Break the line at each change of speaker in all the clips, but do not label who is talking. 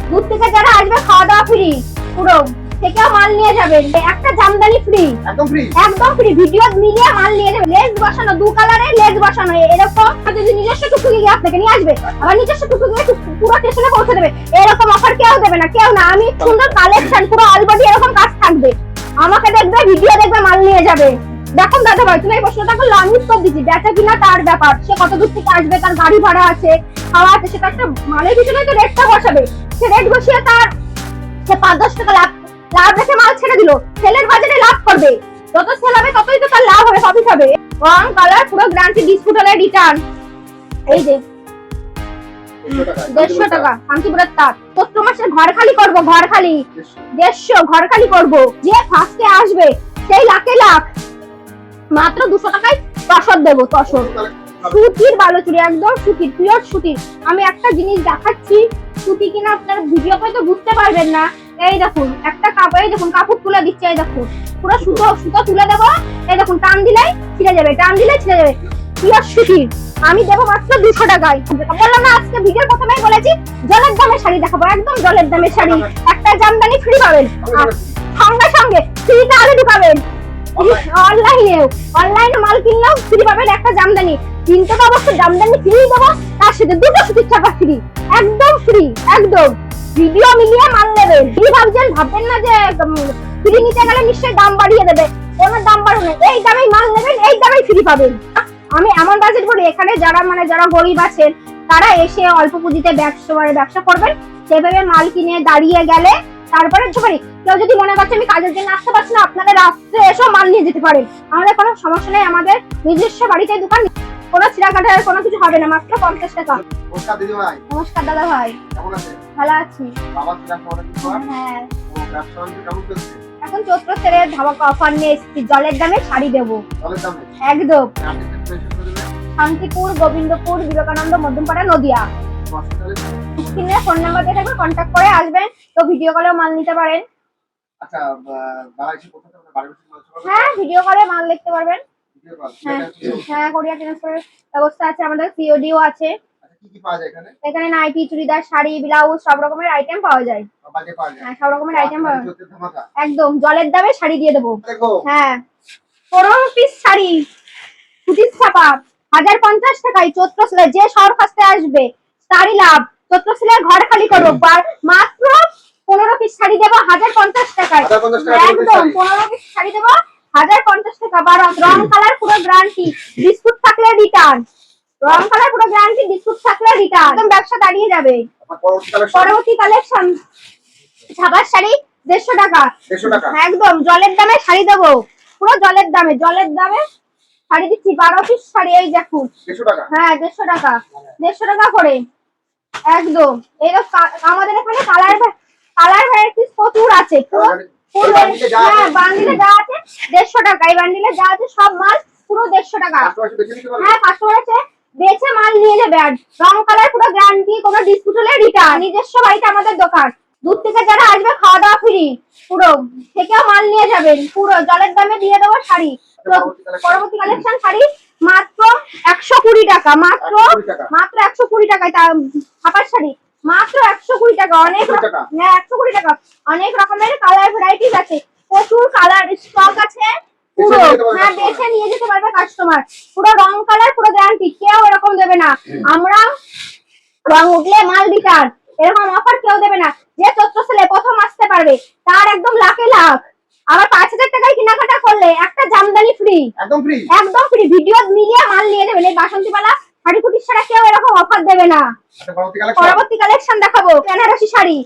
দূর থেকে যারা আসবে খাওয়া দাওয়া ফ্রি, পুরো থেকেও মাল নিয়ে যাবেন, একটা জামদানি ফ্রি, একদম ফ্রি, ভিডিও মিলিয়ে মাল নিয়ে যাবেন। লেজ বসানো, দু কালারে লেজ বসানো, এরকম যদি নিজস্ব টুকটুকি গিয়ে আপনাকে নিয়ে আসবে, আবার নিজস্ব টুকটুকি পুরো স্টেশনে পৌঁছে দেবে, এরকম অফার কেউ দেবে না, কেউ না। আমি সুন্দর কালেকশন, পুরো অলবডি এরকম কাজ থাকবে, আমাকে দেখবে, ভিডিও দেখবে, মাল নিয়ে যাবে। দেখুন দাদা ভাই, তুমি এই প্রশ্নটা করলে আমি উত্তর দিচ্ছি, বেচা কিনা তার ব্যাপার, সে কত দূর থেকে আসবে, তার গাড়ি ভাড়া আছে, খাওয়া আছে, সেটা একটা মালের পিছনে তো রেটটা বসাবে, সে রেট বসিয়ে তার সে 5-10 টাকা লাভ রেখে মাল ছেড়ে দিল, সেলের বাজারে লাভ করবে, যত সেল হবে ততই তো তার লাভ হবে, প্রফিট হবে। রং কালার পুরো গ্যারান্টি, ডিসপুট হলে রিটার্ন। এই যে 150 টাকা শান্তিপুরের তাঁত, চৈত্র মাসে ঘর খালি করবো, ঘর খালি 150 ঘর খালি করবো, যে ফার্স্টে আসবে সেই লাখে লাখ, মাত্র 200 টাকায় তসর দেবো, তসর সুতির বালুচুরি, একদম সুতির, পিওর সুতির। আমি একটা জিনিস দেখাচ্ছি, সুতি কিনা আপনার ভিডিও হয়তো বুঝতে পারবেন না। এই দেখুন একটা কাপড়, এই দেখুন কাপড় তুলে দিচ্ছে, এই দেখুন পুরো সুতো তুলে দেবো, এই দেখুন টান দিলেই ছিঁড়ে যাবে, টান দিলেই ছিঁড়ে যাবে, পিওর সুতির। আমি দেবো মাত্র 200 টাকায়। বললাম না, আজকে ভিডিওর প্রথমেই বলেছি জলের দামে শাড়ি দেখাবো, একদম জলের দামে শাড়ি, একটা জামদানি ফ্রি পাবেন, সঙ্গে সঙ্গে ফ্রিতে আলু ঢুকাবেন। অনলাইনে মাল কিনলেও ফ্রি পাবেন একটা জামদানি, কিনতে তো অবশ্যই জামদানি ফ্রি দেবো, তার সাথে 2টো সুতির চাপা ফ্রি, একদম ফ্রি, একদম ভিডিও মিলিয়ে মাল নেবেন। ফ্রি ভাববেন না যে ফ্রি নিতে গেলে নিশ্চয়ই দাম বাড়িয়ে দেবে, কোনো দাম বাড়বে না, এই দামেই মাল নেবেন, এই দামেই ফ্রি পাবেন। আমি এমন বাজেট বলি, এখানে যারা গরিব আছেন তারা এসে অল্প পুঁজিতে ব্যবসা করবেন, সেভাবে মাল কিনে দাঁড়িয়ে গেলে তারপরে কেউ যদি মনে করছে আমি কাজের জন্য আসতে পারছি না, আপনাদের রাস্তায় এসে মাল নিয়ে যেতে পারেন, আমাদের কোনো সমস্যা নেই, আমাদের নিজস্ব বাড়িতে দোকান, কোনো ছিঁড়াকাটার কোনো কিছু হবে না, মাত্র 50 টাকা।
নমস্কার দিদি ভাই।
নমস্কার দাদা ভাই,
কেমন আছেন?
ভালো আছি। হ্যাঁ, এখন চৈত্র সেলের ধামাকা অফার নিয়ে এসেছি, জলের দামে শাড়ি দেবো, একদম শান্তিপুর, গোবিন্দপুর, বিবেকানন্দ, মধ্যমপাড়া, নদিয়া। স্ক্রিনে ফোন নাম্বার দিয়ে থাকবে, কন্ট্যাক্ট করে আসবেন, তো ভিডিও কলেও মাল নিতে পারেন।
আচ্ছা,
হ্যাঁ, ভিডিও কলে মাল দেখতে পারবেন। হ্যাঁ, কোরিয়া ট্রান্সফারের ব্যবস্থা আছে, আমাদের সিওডিও আছে।
কি কি পাওয়া যায় এখানে?
এখানে নাইটি, চুড়িদার, শাড়ি, ব্লাউজ, সব রকমের আইটেম পাওয়া যায়। হ্যাঁ, সব রকমের আইটেম পাওয়া যায়, একদম জলের দামে শাড়ি দিয়ে দেবো। হ্যাঁ, 15 পিস শাড়ি সুতির ছাপা 1050 টাকায়, চৈত্র সেলে যে শহর ফার্স্টে আসবে তারই লাভ। চৈত্র সেলে ঘর খালি করবো, মাত্র 15 পিস শাড়ি দেবো 1050 টাকায়, একদম 15 পিস শাড়ি দেবো 1050 টাকা। রং কালার পুরো গ্যারান্টি, বিস্কুট থাকলে রিটার্ন, রং কালার পুরো গ্যারান্টি, বিস্কুট থাকলে রিটার্ন, একদম ব্যবসা দাঁড়িয়ে যাবে। পরবর্তী কালেকশন ছাপার শাড়ি 150 টাকা, একদম জলের দামে শাড়ি দেবো, পুরো জলের দামে শাড়ি দিচ্ছি, 12 পিস শাড়ি, এই দেখুন। হ্যাঁ, 150 টাকা, 150 টাকা করে, একদম। আমাদের এখানে কালার ভ্যারাইটিস প্রচুর আছে, হ্যাঁ বান্ডিলে যা আছে 150 টাকা, এই বান্ডিলে যা আছে সব মাল পুরো 150 টাকা। হ্যাঁ, কাস্টমার আছে, বেছে মাল নিয়ে যাবে, আর রং কালার পুরো গ্যারান্টি, কোনো ডিসপুট হলে রিটার্ন। নিজস্ব বাড়িতে আমাদের দোকান, দূর থেকে যারা আসবে খাওয়া দাওয়া ফ্রি, পুরো থেকেও মাল নিয়ে যাবেন, পুরো জলের দামে দিয়ে দেবো শাড়ি। পরবর্তী কালেকশন শাড়ি মাত্র 120 টাকা, মাত্র 120 টাকায়, ছাপার শাড়ি মাত্র 120 টাকা, অনেক, হ্যাঁ 120 টাকা, অনেক রকমের কালার ভ্যারাইটিস আছে, প্রচুর কালার স্টক আছে, পুরো হ্যাঁ বেছে নিয়ে যেতে পারবে কাস্টমার, পুরো রং কালার পুরো গ্যারান্টি, কেউ এরকম দেবে না, আমরা রং উঠলে মাল রিটার্ন, এরকম অফার কেউ দেবে না। যে চৈত্র সেলে প্রথম আসতে পারবে তার একদম লাখে লাখ, আবার 5000 টাকায় কেনাকাটা করলে একটা জামদানি ফ্রি, একদম ফ্রি, ভিডিও মিলিয়ে মাল নিয়ে যাবেন। এই বাসন্তীপালা শাড়ি কুটির ছাড়া কেউ এরকম অফার দেবে না। পরবর্তী কালেকশন দেখাবো বেনারসি শাড়ি,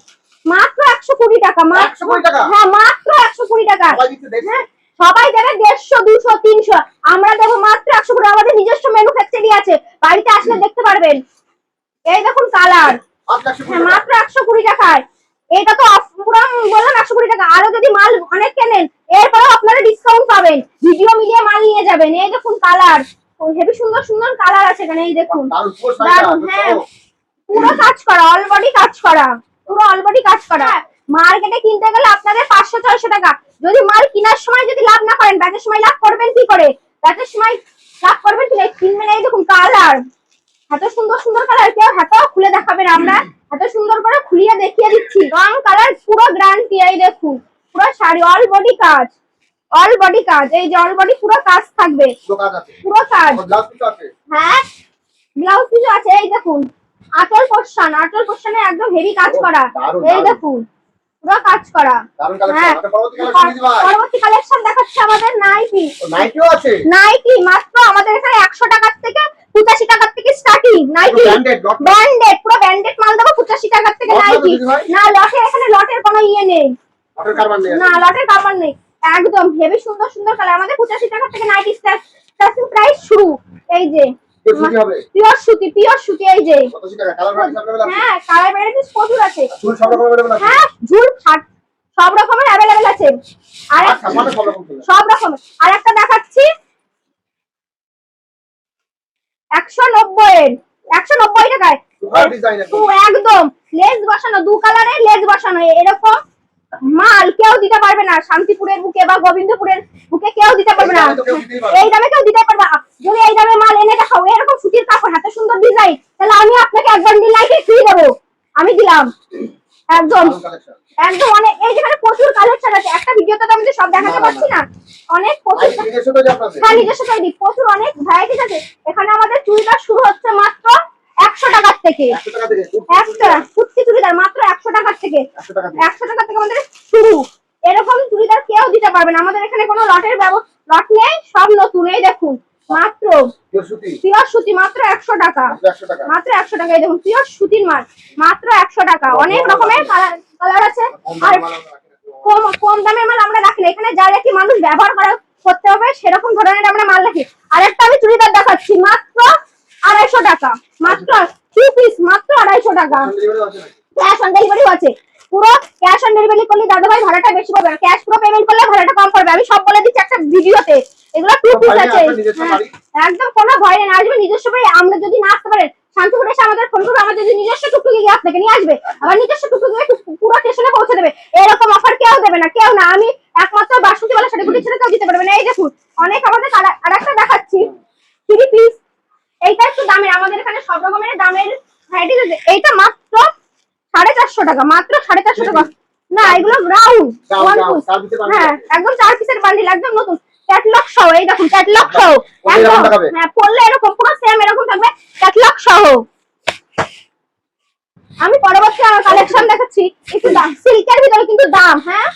মাত্র 120 টাকা, হ্যাঁ মাত্র 120 টাকা, হ্যাঁ সবাই দেবে 150, 200, 300, আমরা দেবো মাত্র 120। আমাদের নিজস্ব ম্যানুফ্যাকচারিং আছে, বাড়িতে আসলে দেখতে পারবেন। এই দেখুন কালার, হ্যাঁ মাত্র 120 টাকায়, এটা তো পুরো বললাম 120 টাকা, আরো যদি মাল অনেক কেনেন এরপরেও আপনারা ডিসকাউন্ট পাবেন, ভিডিও মিলিয়ে মাল নিয়ে যাবেন। এই দেখুন কালার, হেবি সুন্দর সুন্দর কালার আছে এখানে, এই দেখুন দারুন, হ্যাঁ পুরো কাজ করা, অলবডি কাজ করা, পুরো অলবডি কাজ করা। মার্কেটে কিনতে গেলে আপনাদের 500-600 টাকা, যদি মাল কেনার সময় যদি লাভ না করেন, ব্যাচের সময় লাভ করবেন কি করে, ব্যাচের সময় লাভ করবেন কি না, কিনবেন। এই দেখুন কালার, এত সুন্দর সুন্দর কালার কেউ হাতাও খুলে দেখাবে না, আমরা এত সুন্দর করে খুলিয়ে দেখিয়ে দিচ্ছি। রং কালার পুরো গ্যারান্টি। এই দেখুন পুরো শাড়ি অল বডি কাজ, অল বডি কাজ। এই যে অল বডি পুরো কাজ থাকবে, পুরো কাজ। হ্যাঁ ব্লাউজ পিসও আছে। এই দেখুন আঁচল পোর্শনে একদম হেভি কাজ করা। এই দেখুন পুরো কাজ করা। হ্যাঁ পরবর্তী কালেকশন দেখাচ্ছে আমাদের নাইটি। নাইটি মাত্র আমাদের এখানে 100 টাকা থেকে 85 টাকা থেকে স্টার্টিং। নাইটি ব্র্যান্ডেড, পুরো ব্র্যান্ডেড মাল দেবো 85 টাকা থেকে নাইটি। না লটের, এখানে লটের কোনো ইয়ে নেই, না লটের কাপড় নেই। একদম হেভি সুন্দর সুন্দর কালার। আমাদের 85 টাকা থেকে নাইটি স্টার্টিং প্রাইস শুরু। এই যে পিওর সুতি, পিওর সুতি। এই যে হ্যাঁ কালার ভ্যারাইটিস প্রচুর আছে। হ্যাঁ ঝুল সব রকমের অ্যাভেলেবেল আছে। আর সব রকমের। আর একটা দেখাচ্ছি 190 টাকায় একদম লেস বসানো, 2 কালারের লেস বসানো। এরকম মাল কেউ দিতে পারবে না, শান্তিপুরের বুকে বা গোবিন্দপুরের বুকে কেউ দিতে পারবে না। এই দামে কেউ দিতে পারবে না। যদি এই দামে মাল এনে দেখাও এরকম সুতির কাপড়, হাতে সুন্দর ডিজাইন, তাহলে আমি আপনাকে এক বান্ডিল নাইটি ফ্রি দেবো। আমি দিলাম একদম একদম। অনেক এই যেখানে প্রচুর কালেকশন আছে, একটা ভিডিওতে তো আমি সব দেখাতে পারছি না। অনেক প্রচুর, হ্যাঁ নিজস্ব তৈরি, প্রচুর অনেক ভ্যারাইটিস আছে। এখানে আমাদের চুড়িদার শুরু হচ্ছে মাত্র 100 টাকা থেকে। একটা কুর্তি চুড়িদার মাত্র 100 টাকা থেকে, 100 টাকা থেকে আমাদের শুরু। এরকম চুড়িদার কেউ দিতে পারবে না। আমাদের এখানে কোনো লট নেই, সব নতুন। এই দেখুন মাত্র পিওর সুতি মাত্র 100 টাকা, মাত্র 100 টাকা। এই দেখুন পিওর সুতির মাল মাত্র 100 টাকা। অনেক রকমের কালার আছে। আর কম দামের মাল আমরা রাখি না, এখানে যা রাখি মানুষ ব্যবহার করতে হবে সেরকম ধরনের আমরা মাল রাখি। আর একটা আমি চুড়িদার দেখাচ্ছি মাত্র 250 টাকা, মাত্র 2 পিস মাত্র 250 টাকা। ক্যাশ অন ডেলিভারি আছে। পুরো ক্যাশ অন ডেলিভারি করলে দাদা ভাই ভাড়াটা বেশি পড়বে না, ক্যাশ পুরো পেমেন্ট করলে ভাড়াটা কম পড়বে। আমি সব বলে দিচ্ছি একটা ভিডিওতে। এগুলো 2 পিস আছে। একদম কোনো ভয় নেই, আসবে নিজস্ব ভাই। আমরা যদি না আসতে পারেন শান্তিপুরে এসে আমাদের ফোন করবে, আমাদের যদি নিজস্ব টুকটুকি গিয়ে আপনাকে নিয়ে আসবে, আবার নিজস্ব টুকটুকি পুরো স্টেশনে পৌঁছে দেবে। এরকম অফার কেউ দেবে না, কেউ না। আমি একমাত্র বাসন্তী শাড়ি গুলি ছেড়ে কেউ দিতে পারবে না। এই দেখুন অনেক আমাদের আরেকটা দেখাচ্ছি 3 পিস। এইটা একটু দামের, আমাদের এখানে সব রকমের দামের ভ্যারাইটিস আছে। এইটা মাত্র 450 টাকা, মাত্র 450 টাকা। না এগুলো রাউন্ড ওয়ান পিস। হ্যাঁ একদম 4 পিসের বান্ডিল, একদম নতুন ক্যাটালগ সহ। এই দেখুন ক্যাটালগ সহ একদম। হ্যাঁ পরলে এরকম পুরো সেম এরকম থাকবে ক্যাটালগ সহ। আমি পরবর্তী আমার কালেকশন দেখাচ্ছি একটু দাম, সিল্কের ভিতরে কিন্তু দাম। হ্যাঁ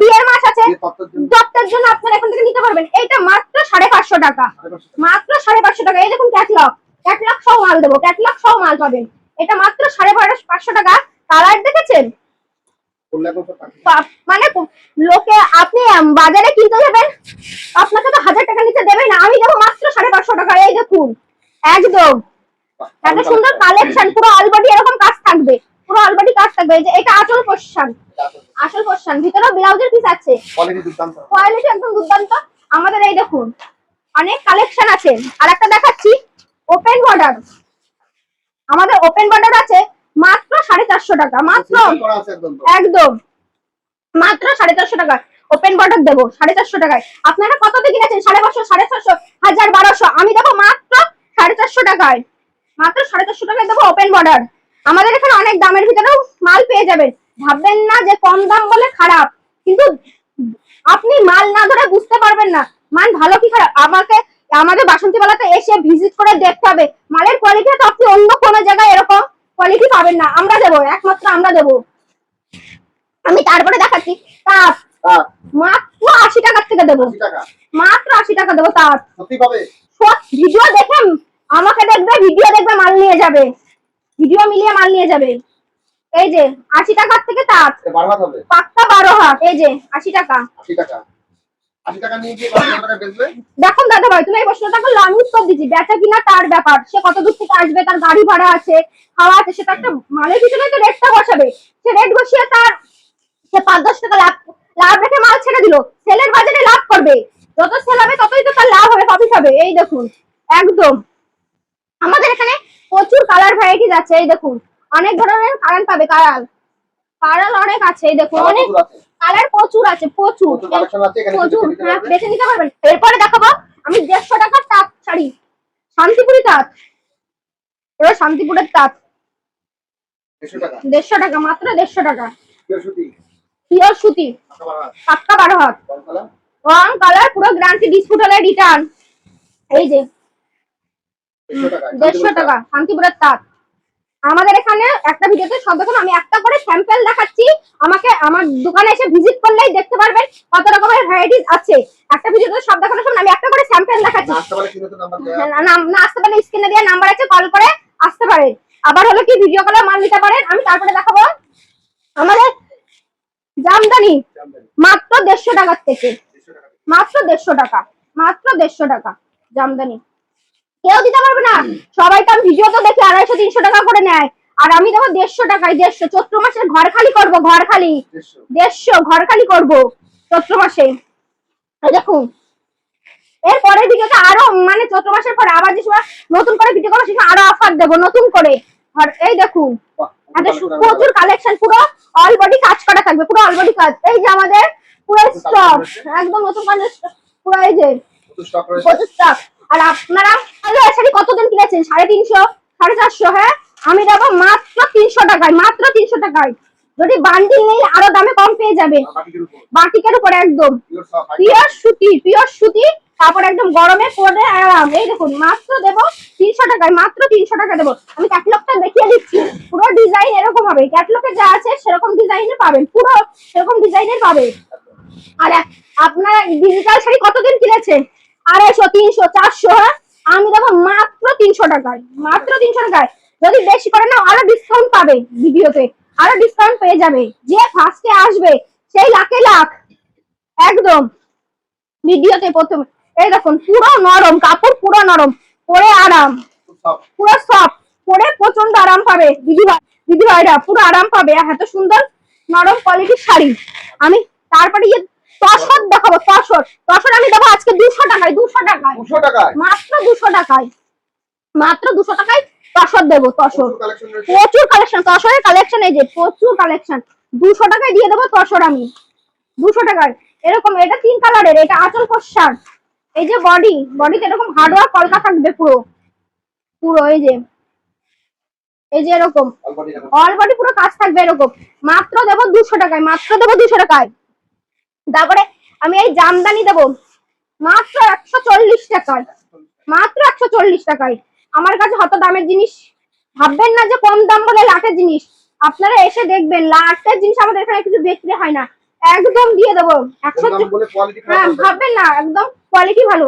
বিয়ের মাস আছে, দপ্তরের জন্য আপনারা এখন থেকে নিতে পারবেন। এইটা মাত্র 550 টাকা, মাত্র 550 টাকা। এই দেখুন ক্যাটালগ সহ মাল দেবো, ক্যাটালগ সহ মাল পাবেন। এটা মাত্র 550 টাকা। কালার দেখেছেন? মানে লোকে আপনি বাজারে কিনতে যাবেন, আপনাকে তো 1000 টাকা নিচে দেবে না, আমি দেবো মাত্র 550 টাকা। এই দেখুন একদম এত সুন্দর কালেকশন, পুরো অলবডি এরকম কাজ থাকবে, পুরো অলবডি কাজ থাকবে। এই যে এটা আঁচল পোরশন, ভিতরে ব্লাউজের পিস আছে। কোয়ালিটি একদম দুর্দান্ত আমাদের। এই দেখুন অনেক কালেকশন আছে। আর একটা দেখাচ্ছি ওপেন বর্ডার। আমাদের ওপেন বর্ডার আছে মাত্র 450 টাকা, মাত্র একদম মাত্র 450 টাকা। ওপেন বর্ডার দেবো 450 টাকায়। আপনারা কত দিয়ে কিনেছেন? 550, 650, 1000, 1200। আমি দেবো মাত্র 450 টাকায়, মাত্র 450 টাকায় দেবো ওপেন বর্ডার। আমাদের এখানে অনেক দামের ভিতরেও মাল পেয়ে যাবেন। ভাববেন না যে কম দাম বলে খারাপ, কিন্তু আপনি মাল না ধরে বুঝতে পারবেন না মান ভালো কি খারাপ। আমাদের বাসন্তীবালাতে এসে ভিজিট করে দেখতে হবে। মালের কোয়ালিটি তো আপনি অন্য কোনো জায়গায় এরকম কোয়ালিটি পাবেন না। আমরা দেবো, একমাত্র আমরা দেবো। আমি তারপরে দেখাচ্ছি তাঁত, মাত্র 80 টাকা থেকে দেবো, মাত্র 80 টাকা দেবো তাঁত। ভিডিও দেখে আমাকে দেখবে, ভিডিও দেখবে মাল নিয়ে যাবে, ভিডিও মিলিয়ে মাল নিয়ে যাবে। এই যে 80 টাকার থেকে তাঁত পাক্কা 12 হাত। এই যে 80 টাকা। দেখুন দাদা ভাই, তুমি এই প্রশ্নটা করলে আমি উত্তর দিচ্ছি। বেচা কিনা তার ব্যাপার, সে কত দূর থেকে আসবে, তার গাড়ি ভাড়া আছে, খাওয়া আছে, সে একটা মালের পিছনে তো রেটটা বসাবে। সে রেট বসিয়ে তার সে 5-10 টাকা লাভ রেখে মাল ছেড়ে দিল, সেলের বাজারে লাভ করবে। যত সেল হবে ততই তো তার লাভ হবে, প্রফিট হবে। এই দেখুন একদম আমাদের এখানে প্রচুর কালার ভ্যারাইটিস আছে। এই দেখুন অনেক ধরনের কালার পাবে, কালার অনেক আছে। এই দেখুন অনেক কালার প্রচুর আছে, প্রচুর বেছে নিতে পারবেন। এরপরে দেখাবো আমি 150 টাকার তাঁত শাড়ি, শান্তিপুরি তাঁত। পুরো শান্তিপুরের তাঁত।
150 টাকা।
150 টাকা, মাত্র 150 টাকা।
পিওর সুতি।
পিওর সুতি, পাক্কা 12 হাত। রং কালার পুরো গ্যারান্টি, ডিসপুট হলে রিটার্ন। এই যে 150 টাকা শান্তিপুরের তাঁত। আমাদের এখানে একটা ভিডিওতে সব দেখুন, আমি একটা করে স্যাম্পল দেখাচ্ছি। আমাকে আমার দোকানে এসে ভিজিট করলেই দেখতে পারবেন কত রকমের ভ্যারাইটিস আছে। একটা ভিডিওতে সব দেখানোর সময় আমি একটা করে স্যাম্পল দেখাচ্ছি।
আসতে পারলে কিন্তু নাম্বার দেয়া।
না আসতে পারলে স্ক্রিনে দেওয়া নাম্বার আছে, কল করে আসতে পারেন। আবার হলো কি ভিডিও কলে মাল নিতে পারেন। আমি তারপরে দেখাবো আমাদের জামদানি মাত্র 150 টাকার থেকে, মাত্র 150 টাকা, মাত্র 150 টাকা জামদানি। কেউ দিতে পারবে না, সবাই তো ভিডিও তো দেখে 250-300 টাকা করে নেয়, আর আমি দেবো 150 টাকায়। 150 চৈত্র মাসের ঘর খালি করবো, ঘর খালি 150 ঘর খালি করবো চৈত্র মাসে। দেখুন এর পরের ভিডিওতে আরো মানে চৈত্র মাসের পরে আবার যে সময় নতুন করে ভিডিও করবো সেখানে আরো অফার দেবো নতুন করে। আর এই দেখুন প্রচুর কালেকশন, পুরো অল বডি কাজ করা থাকবে, পুরো অল বডি কাজ। এই যে আমাদের পুরো স্টক একদম নতুন কাজ, পুরো এই যে প্রচুর স্টক। আর আপনারা শাড়ি কতদিন কিনেছেন? 350, 450। হ্যাঁ আমি দেবো মাত্র 300 টাকায়, মাত্র 300 টাকায়। যদি বান্ডিল নেই আরো দামে কম পেয়ে যাবে। বাটিকের উপরে একদম পিওর সুতি, পিওর সুতি কাপড়, একদম গরমে পরে আরাম। এই দেখুন মাত্র দেবো 300 টাকায়, মাত্র 300 টাকা দেবো। আমি ক্যাটলগটা দেখিয়ে দিচ্ছি, পুরো ডিজাইন এরকম হবে, ক্যাটলগে যা আছে সেরকম ডিজাইনে পাবেন, পুরো সেরকম ডিজাইনের পাবেন। আর আপনারা ডিজিটাল শাড়ি কতদিন কিনেছেন? 250, 300, 400। হ্যাঁ আমি দেবো মাত্র 300 টাকায়, মাত্র 300 টাকায়। যদি বেশি করে না আরো ডিসকাউন্ট পাবে, ভিডিওতে আরো ডিসকাউন্ট পেয়ে যাবে। যে ফার্স্টে আসবে সেই লাখে লাখ একদম ভিডিওতে প্রথমে। এই দেখুন পুরো নরম কাপড়, পুরো নরম, পরে আরাম, পুরো সফট, পরে প্রচন্ড আরাম পাবে দিদি ভাইরা, পুরো আরাম পাবে। এত সুন্দর নরম কোয়ালিটির শাড়ি। আমি তারপরে তসর দেখাবো, তসর। তসর আমি দেবো আজকে 200 টাকায়, 200 টাকায়,
200 টাকায়,
মাত্র 200 টাকায়, মাত্র 200 টাকায় তসর দেবো। তসর প্রচুর কালেকশন, তসরের কালেকশন এই যে প্রচুর কালেকশন। 200 টাকায় দিয়ে দেবো তসর আমি, 200 টাকায়। এরকম এটা 3 কালারের, এটা আঁচল কোষার। এই যে বডিতে এরকম হার্ডওয়ার্ক কলকা থাকবে পুরো, পুরো এই যে এরকম অল বডি পুরো কাজ থাকবে এরকম। মাত্র দেবো 200 টাকায়, মাত্র দেবো 200 টাকায়। তারপরে আমি এই জামদানি দেবো মাত্র 140 টাকায়, মাত্র 140 টাকায়। আমার কাছে হত দামের জিনিস ভাববেন না যে কম দাম বলে লাটের জিনিস। আপনারা এসে দেখবেন লাটের জিনিস আমাদের এখানে কিছু বিক্রি হয় না, একদম দিয়ে দেবো 100। হ্যাঁ ভাববেন না, একদম কোয়ালিটি ভালো,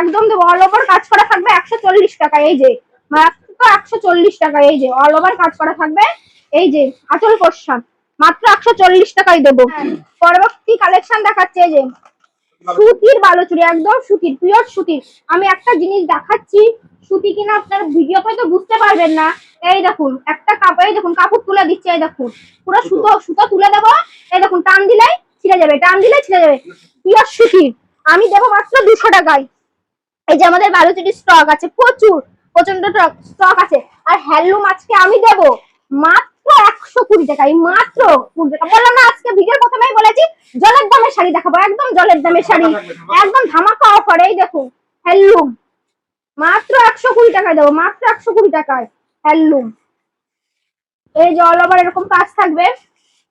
একদম দেবো। অল ওভার কাজ করা থাকবে 140 টাকা। এই যে মাত্র 140 টাকা, এই যে অল ওভার কাজ করা থাকবে। এই যে আঁচল কোষা মাত্র 140 টাকাই দেবো। পরবর্তী কালেকশন দেখাচ্ছে এই যে সুতির বালুচুরি, একদম সুতির, পিওর সুতির। আমি একটা জিনিস দেখাচ্ছি, সুতি কিনা আপনারা ভিডিওতে হয়তো বুঝতে পারবেন না। এই দেখুন একটা কাপড়, এই দেখুন কাপড় তুলে দিচ্ছে, এই দেখুন পুরো সুতো তুলে দেবো। এই দেখুন টান দিলেই ছিঁড়ে যাবে, টান দিলেই ছিঁড়ে যাবে, পিওর সুতির। আমি দেবো মাত্র 200 টাকায়। এই যে আমাদের বালুচুরির স্টক আছে প্রচুর, প্রচন্ড স্টক আছে। আর হ্যান্ডলুম আজকে আমি দেবো মাত্র 120 টাকায়, মাত্র 20 টাকা। বললাম না আজকে ভিডিওর প্রথমেই বলেছি জলের দামের শাড়ি দেখাবো, একদম জলের দামের শাড়ি, একদম ধামাকা অফার। এই দেখুন হ্যান্ডলুম মাত্র 120 টাকায় দেবো, মাত্র 120 টাকায় হ্যান্ডলুম। এই যে অল ওভার এরকম কাজ থাকবে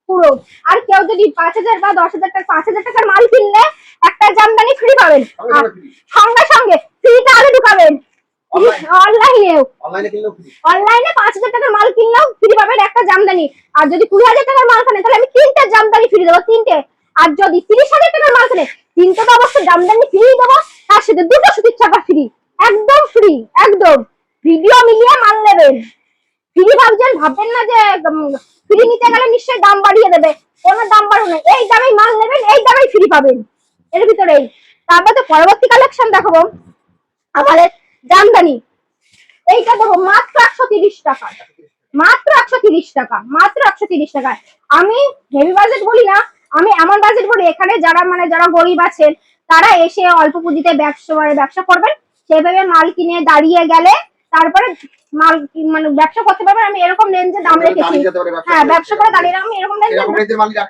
পুরো। আর কেউ যদি 5000 বা 10,000 টাকা 5000 টাকার মাল কিনলে একটা জামদানি ফ্রি পাবেন, সঙ্গে সঙ্গে ফ্রিটা আগে ঢুকাবেন। অনলাইনে 5000 টাকার মাল কিনলেও ফ্রি পাবেন একটা জামদানি। আর যদি 20,000 টাকার মাল কেনেন তাহলে আমি 3টে জামদানি ফ্রি দেবো, 3টে। আর যদি 30,000 টাকার মাল কেনেন 3টে তো অবশ্যই জামদানি ফ্রি দেবো, তার সাথে 2টো সুতির ছাপা ফ্রি, একদম ফ্রি, একদম। ভিডিও মিলিয়ে মাল নেবেন, ফ্রি ভাববেন না যে ফ্রি নিতে গেলে নিশ্চয়ই দাম বাড়িয়ে দেবে, কোনো দাম বাড়বে না। এই দামেই মাল নেবেন, এই দামেই ফ্রি পাবেন এর ভিতরেই। তারপরে তো পরবর্তী কালেকশন দেখাবো আমাদের জামদানি। এইটা দেবো মাত্র 130 টাকা, মাত্র 130 টাকা, মাত্র 130 টাকায়। আমি হেভি বাজেট বলি না, আমি এমন বাজেট বলি এখানে যারা গরিব আছেন তারা এসে অল্প পুঁজিতে ব্যবসা করবেন, সেভাবে মাল কিনে দাঁড়িয়ে গেলে তারপরে মাল ব্যবসা করতে পারবেন। আমি এরকম রেঞ্জে দাম রেখেছি। হ্যাঁ ব্যবসা করে দাঁড়িয়ে আমি এরকম রেঞ্জে,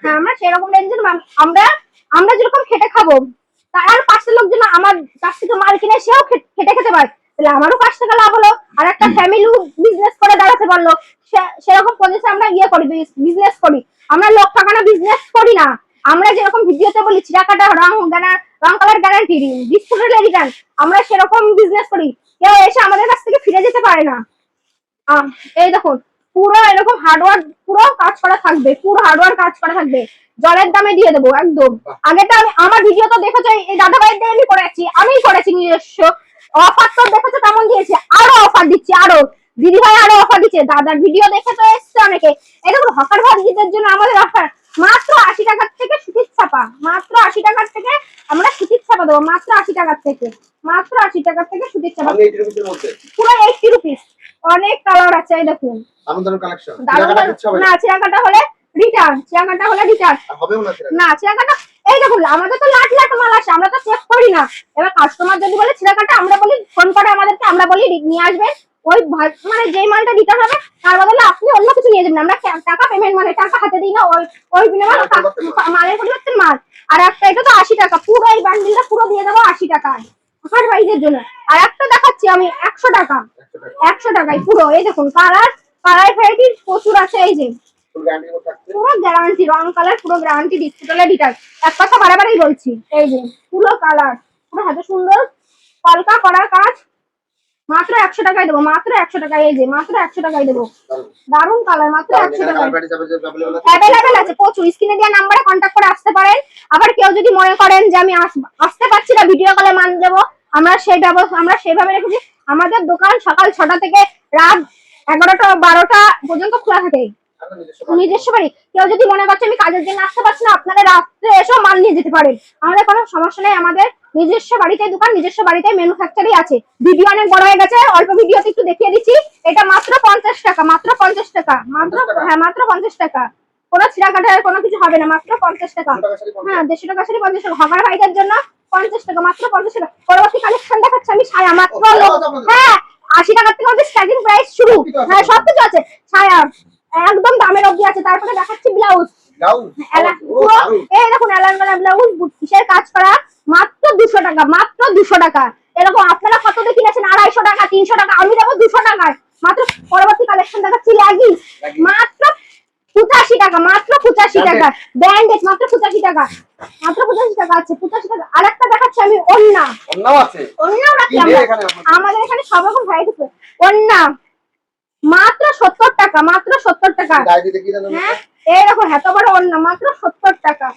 হ্যাঁ আমরা সেরকম রেঞ্জের আমরা যেরকম খেটে খাবো তার 5টা লোক যেন আমার কাছ থেকে মাল কিনে সেও খেটে খেতে পারে, তাহলে আমারও 5 টাকা লাভ হলো, আর একটা ফ্যামিলি বিজনেস করে দাঁড়াতে পারলো। সেরকম পজিশনে আমরা করি, বিজনেস করি। আমরা লোক ঠকানো বিজনেস করি না। আমরা যেরকম ভিডিওতে বলি চিরাকাটা রং কালার গ্যারান্টি, ডিসপুটেড রিটার্ন, আমরা সেরকম বিজনেস করি। কেউ এসে আমাদের কাছ থেকে ফিরে যেতে পারে না। এই দেখুন পুরো এরকম হার্ডওয়ার্ক, পুরো কাজ করা থাকবে, পুরো হার্ডওয়ার্ক কাজ করা থাকবে, জলের দামে দিয়ে দেবো একদম। আগেটা আমি আমার ভিডিও তো দেখেছো, এই দাদা ভাইয়ের দিয়ে আমি করেছি, আমিই করেছি নিজস্ব। অফার তো দেখেছো কেমন দিয়েছে, আরো অফার দিচ্ছি, আরো দিদি ভাই আরো অফার দিচ্ছে। দাদার ভিডিও দেখে তো এসছে অনেকে। এই দেখুন হকার ভাইদের জন্য আমাদের অফার, মাত্র 80 টাকার থেকে সুতির ছাপা, মাত্র 80 টাকার থেকে আমরা সুতির ছাপা দেবো, মাত্র 80 টাকার থেকে, মাত্র 80 টাকার থেকে সুতির ছাপা, পুরো 80 রুপিস। অনেক কালার আছে, এই দেখুন
কালেকশন।
না চিরাকাটা হলে রিটার্ন, চিরাকাটা হলে রিটার্ন
হবেও
না, চিরাকাটা এই দেখুন আমাদের তো লাখ লাখ মাল আসে, আমরা তো চেক করি না। এবার কাস্টমার যদি বলে চিরাকাটা, আমরা বলি ফোন করে আমাদেরকে, আমরা বলি নিয়ে আসবেন। ওই মানে যেই মালটা রিটার্ন হবে তার বদলে আপনি অন্য কিছু নিয়ে যাবেন, আমরা টাকা পেমেন্ট মানে টাকা হাতে দিই না, ওই বিনিময়ে মালের পরিবর্তে মাল। আর একটা এটা তো 80 টাকা, পুরো এই বান্ডিলটা পুরো দিয়ে দেবো 80 টাকায় আমার ভাইদের জন্য। আর একটা দেখাচ্ছি আমি 100 টাকা, 100 টাকায় পুরো। এই দেখুন কালার ভ্যারাইটি প্রচুর আছে। এই যে পুরো গ্যারান্টি, রং কালার পুরো গ্যারান্টি, ডিসপ্লে ডিটাচ, এক কথা বারবারই বলছি। এই যে পুরো কালার, পুরো হাতে সুন্দর কলকা করা কাজ, মাত্র 100 টাকায় দেবো, মাত্র 100 টাকায়। এই যে মাত্র 100 টাকায় দেবো, দারুন কালার, মাত্র 100 টাকায় অ্যাভেলেবেল আছে প্রচুর। স্ক্রিনে দেওয়া নাম্বারে কন্ট্যাক্ট করে আসতে পারেন। আবার কেউ যদি মনে করেন যে আমি আসতে পারছি না, ভিডিও কলে মান দেবো, আমরা সেইভাবে রেখেছি। আমাদের দোকান সকাল 6টা থেকে রাত 11টা 12টা পর্যন্ত খোলা থাকে, নিজস্ব বাড়ি। কেউ যদি মনে করছে আমি কাজের জন্য আসতে পারছি না, আপনারা রাত্রে এসেও মাল নিয়ে যেতে পারেন, আমাদের কোনো সমস্যা নেই। আমাদের নিজস্ব বাড়িতে দোকান, নিজস্ব বাড়িতে ম্যানুফ্যাকচারই আছে। ভিডিও অনেক বড় হয়ে গেছে, অল্প ভিডিওতে একটু দেখিয়ে দিচ্ছি। এটা মাত্র 50 টাকা, মাত্র 50 টাকা, মাত্র, হ্যাঁ মাত্র 50 টাকা। কোনো ছিড়া কাটার কোনো কিছু হবে না, মাত্র 50 টাকা। হ্যাঁ 150 টাকা শাড়ি 50 টাকা, হকার ভাইদের জন্য 50 টাকা, মাত্র 50 টাকা। পরবর্তী কালেকশন দেখাচ্ছি আমি ছায়া, মাত্র হ্যাঁ 80 টাকা থেকে আমাদের স্টার্টিং প্রাইস শুরু। হ্যাঁ সবকিছু আছে, ছায়া একদম দামের অবধি আছে। তারপরে দেখাচ্ছি ব্লাউজ, এই দেখুন এলাঙ্গনা ব্লাউজ কিসের কাজ করা, মাত্র 200 টাকা, মাত্র 200 টাকা। এরকম আপনারা কত দিয়ে কিনেছেন 250 টাকা 300 টাকা, আমি দেবো 200 টাকায় মাত্র। পরবর্তী কালেকশন দেখাচ্ছি লেগিংস, মাত্র 85 টাকা, মাত্র 85 টাকা। ব্র্যান্ডেড, মাত্র 85 টাকা, মাত্র 85 টাকা আছে, 85 টাকা। আরেকটা দেখাচ্ছি আমি ওন্না, ওন্নাও রাখি আমাদের এখানে সব রকম ভ্যারাইটি আছে। ওন্না মাত্র 70 টাকা, মাত্র 70 টাকা। হ্যাঁ এই দেখো এত বড় ওন্না, মাত্র 70 টাকা,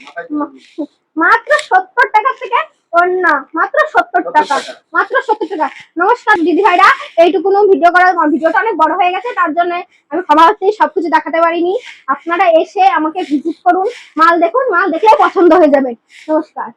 মাত্র 70 টাকা থেকে ওন্না, মাত্র 70 টাকা, মাত্র 70 টাকা। নমস্কার দিদি ভাইরা, এইটুকুনো ভিডিও করার, ভিডিওটা অনেক বড় হয়ে গেছে, তার জন্য আমি ক্ষমা করছি সবকিছু দেখাতে পারিনি। আপনারা এসে আমাকে ভিজিট করুন, মাল দেখুন, মাল দেখলে পছন্দ হয়ে যাবে। নমস্কার।